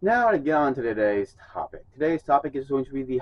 Now to get on to today's topic. Today's topic is going to be the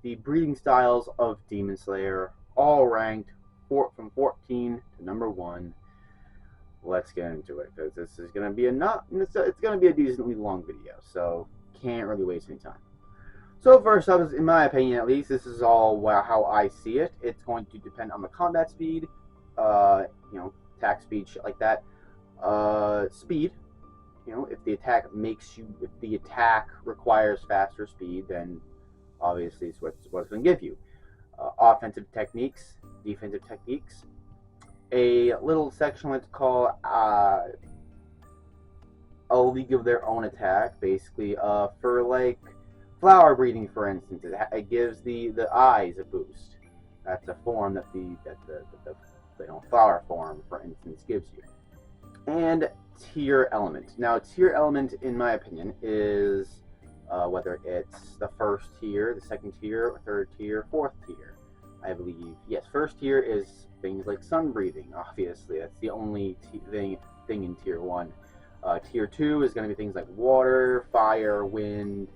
the breeding styles of Demon Slayer, all ranked from 14 to number 1. Let's get into it, because this is going to be it's going to be a decently long video, so can't really waste any time. So first up, in my opinion at least, this is all how I see it. It's going to depend on the combat speed, attack speed, shit like that. Speed. If the attack requires faster speed, then obviously it's what it's going to give you. Offensive techniques, defensive techniques. A little section let's call a league of their own attack, basically. For like flower breathing, for instance, it gives the eyes a boost. That's a form that the flower form, for instance, gives you. And tier element. Now, tier element, in my opinion, is whether it's the first tier, the second tier, third tier, fourth tier. I believe, yes, first tier is things like sun breathing, obviously. That's the only thing in tier 1. Tier 2 is going to be things like water, fire, wind,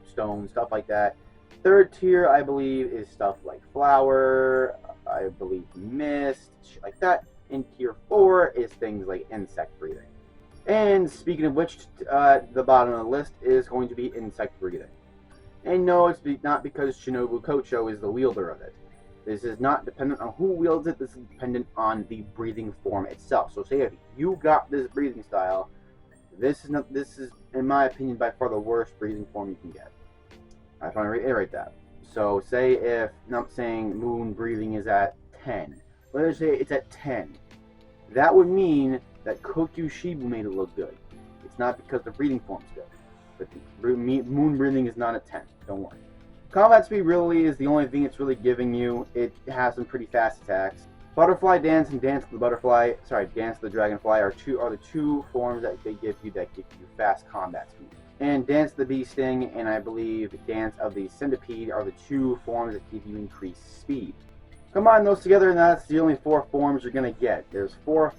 stone, stuff like that. Third tier, I believe, is stuff like flower, I believe mist, shit like that. And tier 4 is things like insect breathing. And speaking of which, the bottom of the list is going to be insect breathing. And no, it's not because Shinobu Kocho is the wielder of it. This is not dependent on who wields it. This is dependent on the breathing form itself. So say if you got this breathing style, this is, in my opinion, by far the worst breathing form you can get. I just want to reiterate that. So say if, I'm saying moon breathing is at 10. Let's say it's at 10. That would mean that Kokyu Shibu made it look good. It's not because the breathing form's good. But the moon breathing is not at 10. Don't worry. Combat speed really is the only thing it's really giving you. It has some pretty fast attacks. Butterfly Dance and Dance of the Dragonfly are the two forms that they give you fast combat speed. And Dance of the Bee Sting and I believe Dance of the Centipede are the two forms that give you increased speed. Combine those together, and that's the only 4 forms you're going to get. There's four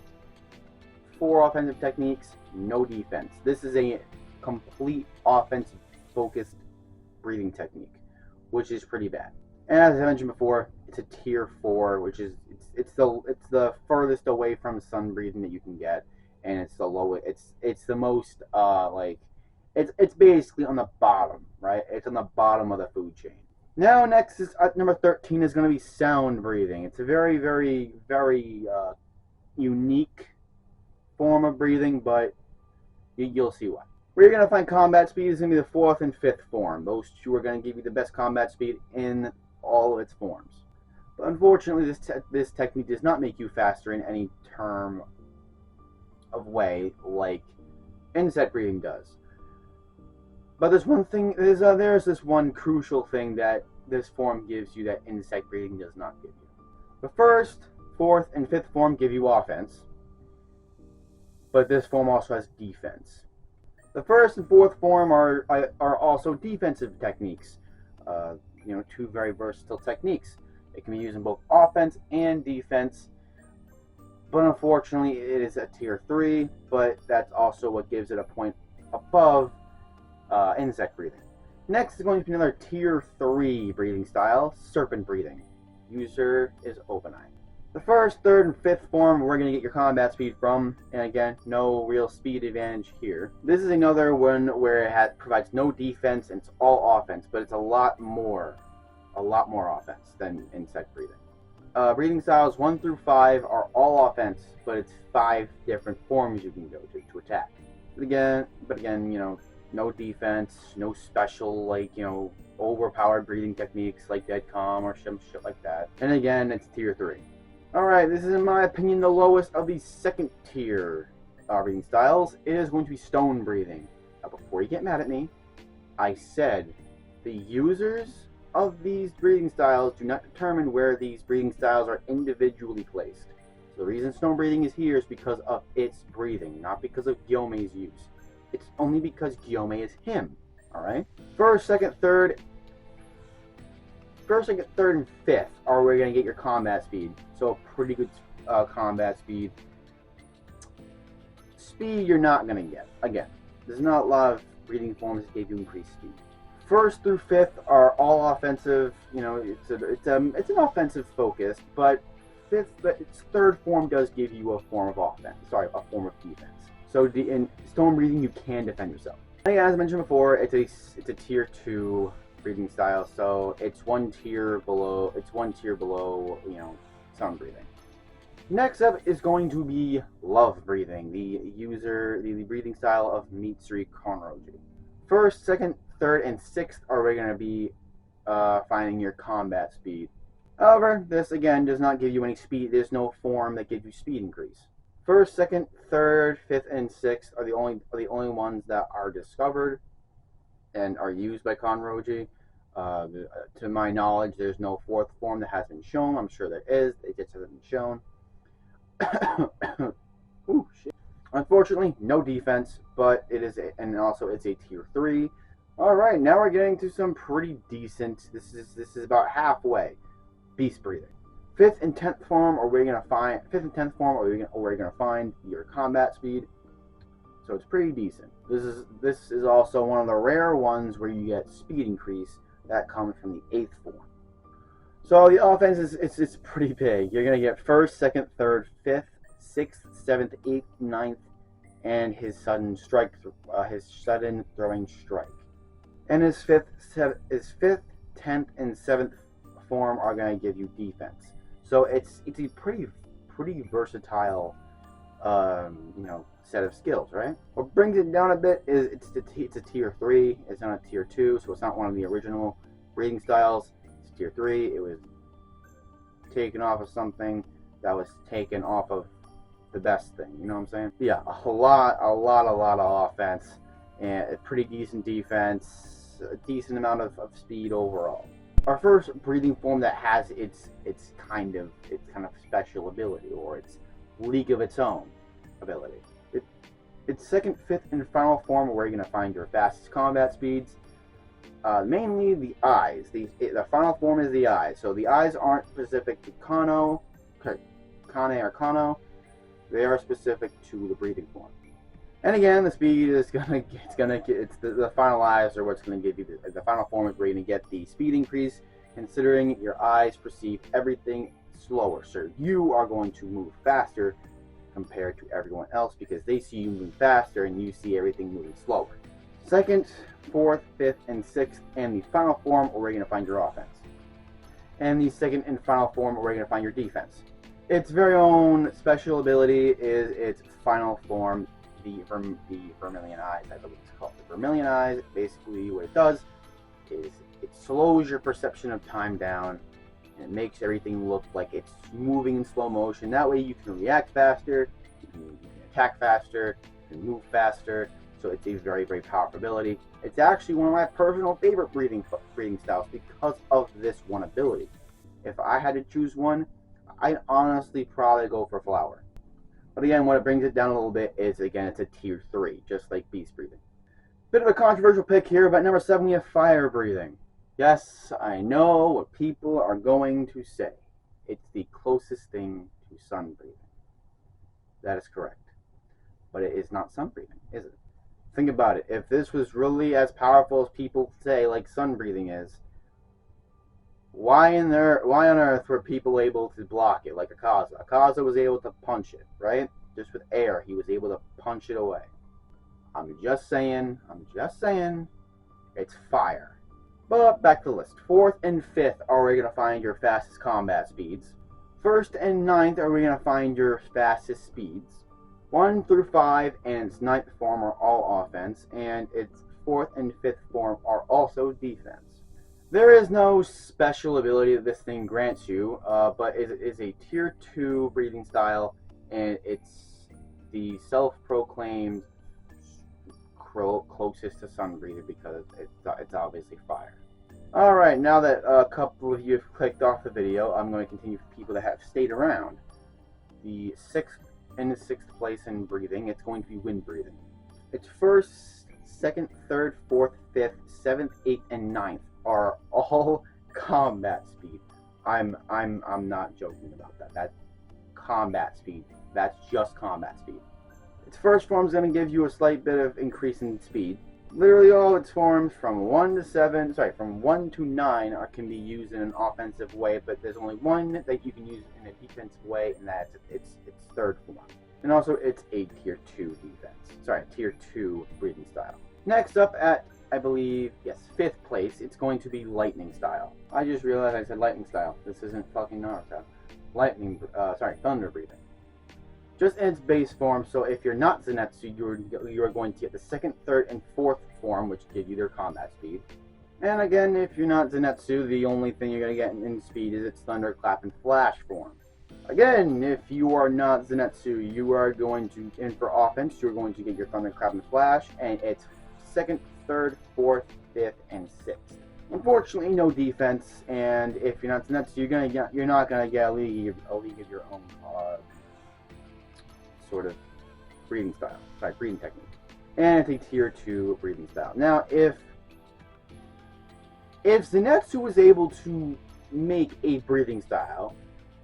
offensive techniques, no defense. This is a complete offensive-focused breathing technique, which is pretty bad. And as I mentioned before, it's a tier 4, which is it's the furthest away from sun breathing that you can get, and it's the lowest. It's the most it's basically on the bottom, right? It's on the bottom of the food chain. Now, next is number 13 is going to be sound breathing. It's a very, very, very unique form of breathing, but you'll see why. Where you're going to find combat speed is going to be the 4th and 5th form. Those two are going to give you the best combat speed in all of its forms. But unfortunately, this technique does not make you faster in any term of way like insect breathing does. But there's one thing, there's this one crucial thing that this form gives you that insect breathing does not give you. The 1st, 4th, and 5th form give you offense, but this form also has defense. The 1st and 4th form are also defensive techniques. Two very versatile techniques. It can be used in both offense and defense, but unfortunately it is a tier 3, but that's also what gives it a point above insect breathing. Next is going to be another tier 3 breathing style, serpent breathing. User is OpenEye. The 1st, 3rd, and 5th form we're going to get your combat speed from, and again, no real speed advantage here. This is another one where it provides no defense and it's all offense, but it's a lot more offense than insect breathing. Breathing styles 1 through 5 are all offense, but it's 5 different forms you can go to attack. But again, no defense, no special, overpowered breathing techniques like Dead Calm or some shit like that. And again, it's tier 3. Alright, this is in my opinion the lowest of the 2nd tier breathing styles. It is going to be stone breathing. Now before you get mad at me, I said the users of these breathing styles do not determine where these breathing styles are individually placed. So the reason stone breathing is here is because of its breathing, not because of Gyome's use. It's only because Gyome is him, alright? First, second, third, and fifth are where you're going to get your combat speed. So a pretty good combat speed. Speed you're not going to get. Again, there's not a lot of breathing forms that give you increased speed. First through fifth are all offensive. You know, it's an offensive focus, but its third form does give you a form of offense. Sorry, a form of defense. So in storm breathing, you can defend yourself. And as I mentioned before, it's a tier 2 breathing style, so it's one tier below. You know, sun breathing. Next up is going to be love breathing, the breathing style of Mitsuri Konroji. First, second, third, and sixth are going to be finding your combat speed. However, this again does not give you any speed. There's no form that gives you speed increase. First, second, third, fifth, and sixth are the only ones that are discovered and are used by Konroji. To my knowledge, there's no fourth form that has been shown. I'm sure there is. It just hasn't been shown. Ooh, shit. Unfortunately, no defense, but it's a tier 3. All right, now we're getting to some pretty decent. This is about halfway. Beast breathing. Fifth and tenth form are we're gonna find your combat speed. So it's pretty decent. This is also one of the rare ones where you get speed increase that comes from the 8th form. So the offense is pretty big. You're gonna get first, second, third, fifth, sixth, seventh, eighth, ninth, and his sudden throwing strike. And his fifth, 10th, and 7th form are gonna give you defense. So it's a pretty versatile set of skills, right? What brings it down a bit is it's a tier 3. It's not a tier 2, so it's not one of the original breathing styles. It's tier 3. It was taken off of something that was taken off of the best thing. You know what I'm saying? Yeah, a lot of offense and a pretty decent defense, a decent amount of speed overall. Our first breathing form that has its kind of special ability, or its league of its own ability. Its second, fifth, and final form where you're going to find your fastest combat speeds. Mainly the eyes. The final form is the eyes. So the eyes aren't specific to Kane or Kano. They are specific to the breathing form. And again, the speed is the final eyes are what's going to give you the final form is where you're going to get the speed increase, considering your eyes perceive everything slower. So you are going to move faster compared to everyone else because they see you move faster and you see everything moving slower. Second, fourth, fifth, and sixth, and the final form where you're going to find your offense. And the second and final form where you're going to find your defense. Its very own special ability is its final form, the Vermilion Eyes, I believe it's called. The Vermilion Eyes, basically what it does is it slows your perception of time down, and it makes everything look like it's moving in slow motion. That way you can react faster, you can attack faster, you can move faster, so it's a very, very powerful ability. It's actually one of my personal favorite breathing styles because of this one ability. If I had to choose one, I'd honestly probably go for Flower. But again, what it brings it down a little bit is, again, it's a tier 3, just like Beast breathing. Bit of a controversial pick here, but number 7, we have Fire breathing. Yes, I know what people are going to say. It's the closest thing to sun breathing. That is correct. But it is not sun breathing, is it? Think about it. If this was really as powerful as people say, like sun breathing is, why on earth were people able to block it like Akaza? Akaza was able to punch it, right? Just with air, he was able to punch it away. I'm just saying, it's fire. But back to the list. 4th and 5th are we going to find your fastest combat speeds. 1st and 9th are we going to find your fastest speeds. 1 through 5 and its 9th form are all offense, and its 4th and 5th form are also defense. There is no special ability that this thing grants you, but it is a tier 2 breathing style, and it's the self-proclaimed closest to sun breather because it's obviously fire. Alright, now that a couple of you have clicked off the video, I'm going to continue for people that have stayed around. The 6th place in breathing, it's going to be wind breathing. Its 1st, 2nd, 3rd, 4th, 5th, 7th, 8th, and 9th are all combat speed. I'm not joking about that. That's combat speed. That's just combat speed. Its first form is going to give you a slight bit of increase in speed. Literally all its forms from 1 to 9 can be used in an offensive way, but there's only one that you can use in a defensive way, and that's its third form. And also it's a tier 2 tier 2 breathing style. Next up at, I believe, yes, 5th place, it's going to be lightning style. I just realized I said lightning style. This isn't fucking Naruto. Thunder breathing. Just in its base form, so if you're not Zenitsu, you are going to get the 2nd, 3rd, and 4th form, which give you their combat speed. And again, if you're not Zenitsu, the only thing you're going to get in speed is its Thunderclap and Flash form. Again, if you are not Zenitsu, you are going to, and for offense, you're going to get your Thunderclap and Flash, and it's 2nd, 3rd, 4th, 5th, and 6th. Unfortunately, no defense, and if you're not Zenitsu, you're not gonna get a league of your own sort of breathing technique. And it's a tier 2 breathing style. Now, if Zenitsu was able to make a breathing style,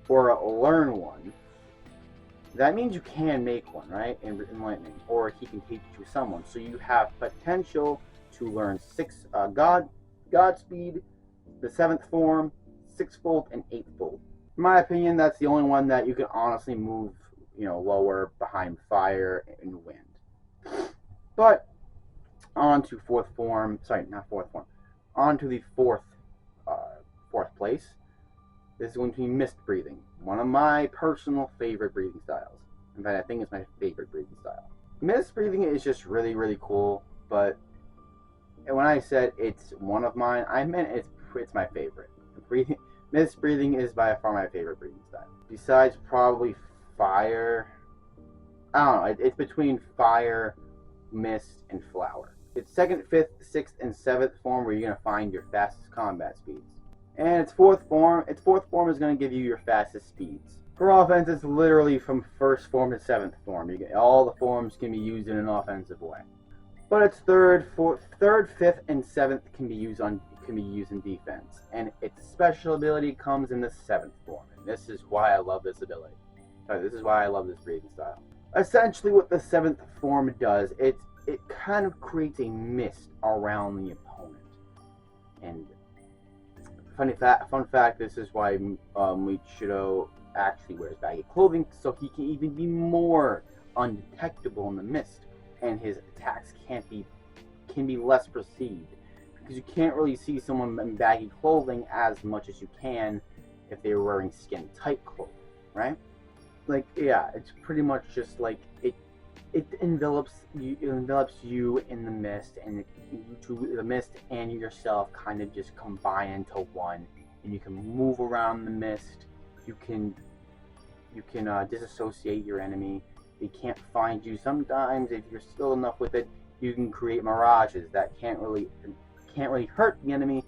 or learn one, that means you can make one, right? In Lightning, or he can teach you someone. So you have potential to learn Godspeed, the 7th form, 6th-fold, and 8th-fold. In my opinion, that's the only one that you can honestly move, lower behind fire and wind. But on to 4th form. Sorry, not 4th form. On to the 4th place. This is going to be mist breathing, one of my personal favorite breathing styles. In fact, I think it's my favorite breathing style. Mist breathing is just really, really cool, but when I said it's one of mine, I meant it's my favorite. Mist breathing is by far my favorite breathing style. Besides probably fire, I don't know, it's between fire, mist, and flower. It's 2nd, 5th, 6th, and 7th form where you're going to find your fastest combat speeds. And its fourth form is going to give you your fastest speeds. For offense, it's literally from 1st form to 7th form. All the forms can be used in an offensive way. But its 3rd, 5th, and 7th can be used in defense. And its special ability comes in the 7th form. And this is why I love this ability. This is why I love this breathing style. Essentially, what the 7th form does, it kind of creates a mist around the opponent. And fun fact, this is why Michido actually wears baggy clothing, so he can even be more undetectable in the mist, and his attacks can be less perceived, because you can't really see someone in baggy clothing as much as you can if they were wearing skin-tight clothing, right? Like, yeah, it's pretty much just like it envelops you in the mist, and the mist and yourself kind of just combine into one, and you can move around the mist. You can disassociate your enemy. They can't find you. Sometimes, if you're still enough with it, you can create mirages that can't really hurt the enemy,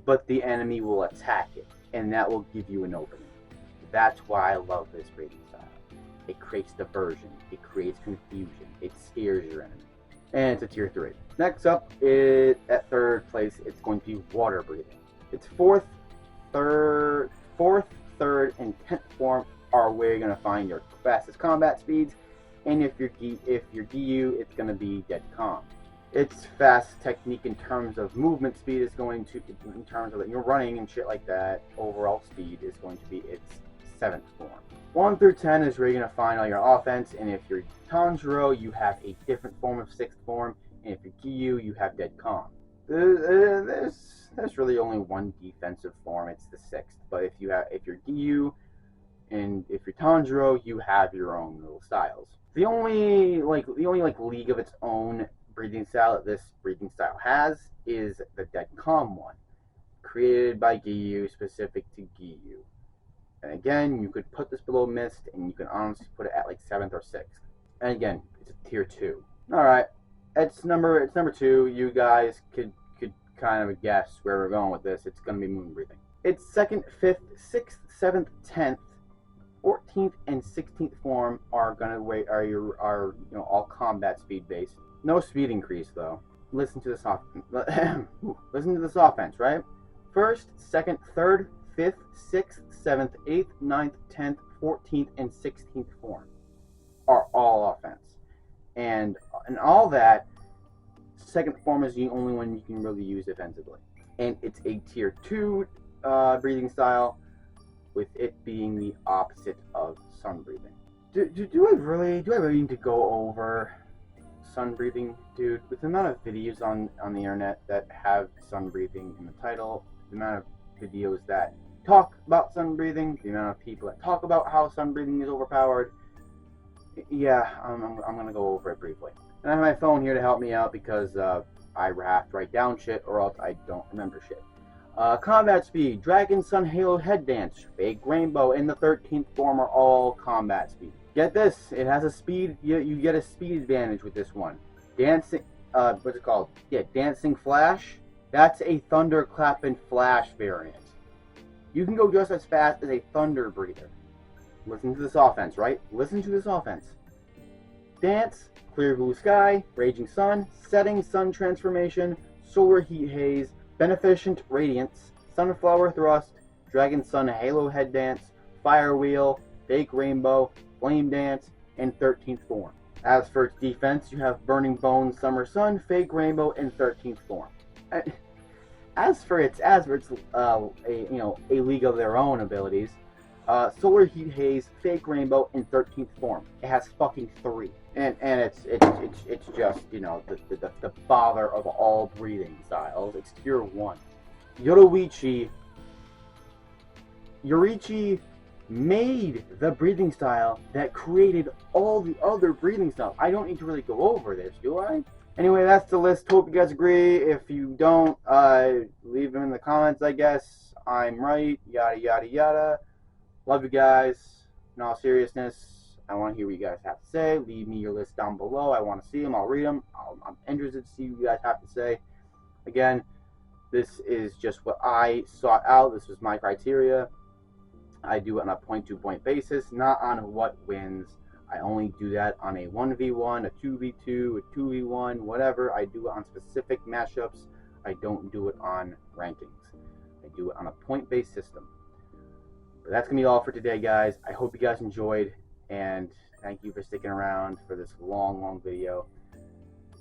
but the enemy will attack it, and that will give you an opening. That's why I love this breathing style. It creates diversion. It creates confusion. It scares your enemy. And it's a tier 3. Next up, at 3rd place, it's going to be water breathing. Its 4th, 3rd, and 10th form are where you're going to find your fastest combat speeds. And if you're Giyu, it's going to be Dead Calm. Its fast technique in terms of movement speed is going to, in terms of you're running and shit like that, overall speed is going to be its 7th form. 1 through 10 is where you're going to find all your offense, and if you're Tanjiro, you have a different form of 6th form, and if you're Giyu, you have Dead Calm. There's really only one defensive form, it's the 6th, but if you're Giyu, and if you're Tanjiro, you have your own little styles. The only league of its own breathing style that this breathing style has is the Dead Calm one, created by Giyu, specific to Giyu. And again, you could put this below Mist, and you can honestly put it at like 7th or 6th. And again, it's a tier 2. Alright, it's number 2. You guys could kind of guess where we're going with this. It's going to be moon breathing. Its 2nd, 5th, 6th, 7th, 10th, 14th, and 16th form are all combat speed based. No speed increase though. Listen to this offense, right? 1st, 2nd, 3rd, 5th, 6th, 7th, 8th, 9th, 10th, 14th, and 16th form are all offense. and all that, second form is the only one you can really use defensively. And it's a tier 2 breathing style, with it being the opposite of sun breathing. Do I really need to go over sun breathing, dude? With the amount of videos on the internet that have sun breathing in the title, the amount of videos that talk about sun breathing, the amount of people that talk about how sun breathing is overpowered, yeah, I'm gonna go over it briefly. And I have my phone here to help me out because I have to write down shit or else I don't remember shit. Combat speed, Dragon Sun Halo Head Dance, Fake Rainbow, and the 13th form are all combat speed. Get this, it has a speed, you get a speed advantage with this one. Dancing, what's it called? Yeah, Dancing Flash, that's a Thunderclap and Flash variant. You can go just as fast as a Thunder Breather. Listen to this offense, right? Listen to this offense. Dance, Clear Blue Sky, Raging Sun, Setting Sun Transformation, Solar Heat Haze, Beneficent Radiance, Sunflower Thrust, Dragon Sun Halo Head Dance, Fire Wheel, Fake Rainbow, Flame Dance, and 13th form. As for its defense, you have Burning Bones, Summer Sun, Fake Rainbow, and 13th form. As for its a league of their own abilities, Solar Heat Haze, Fake Rainbow, and 13th form. It has fucking 3, and it's just, you know, the father of all breathing styles. It's tier 1. Yoriichi made the breathing style that created all the other breathing styles. I don't need to really go over this, do I? Anyway, that's the list. Hope you guys agree. If you don't, leave them in the comments, I guess. I'm right, yada yada yada. Love you guys. In all seriousness, I want to hear what you guys have to say. Leave me your list down below. I want to see them. I'll read them. I'm interested to see what you guys have to say. Again, this is just what I sought out. This was my criteria. I do it on a point-to-point basis, not on what wins. I only do that on a 1v1, a 2v2, a 2v1, whatever. I do it on specific matchups. I don't do it on rankings. I do it on a point-based system. But that's going to be all for today, guys. I hope you guys enjoyed, and thank you for sticking around for this long video.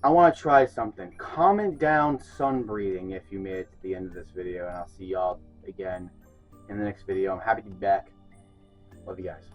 I want to try something. Comment down sun breathing if you made it to the end of this video, and I'll see y'all again in the next video. I'm happy to be back. Love you guys.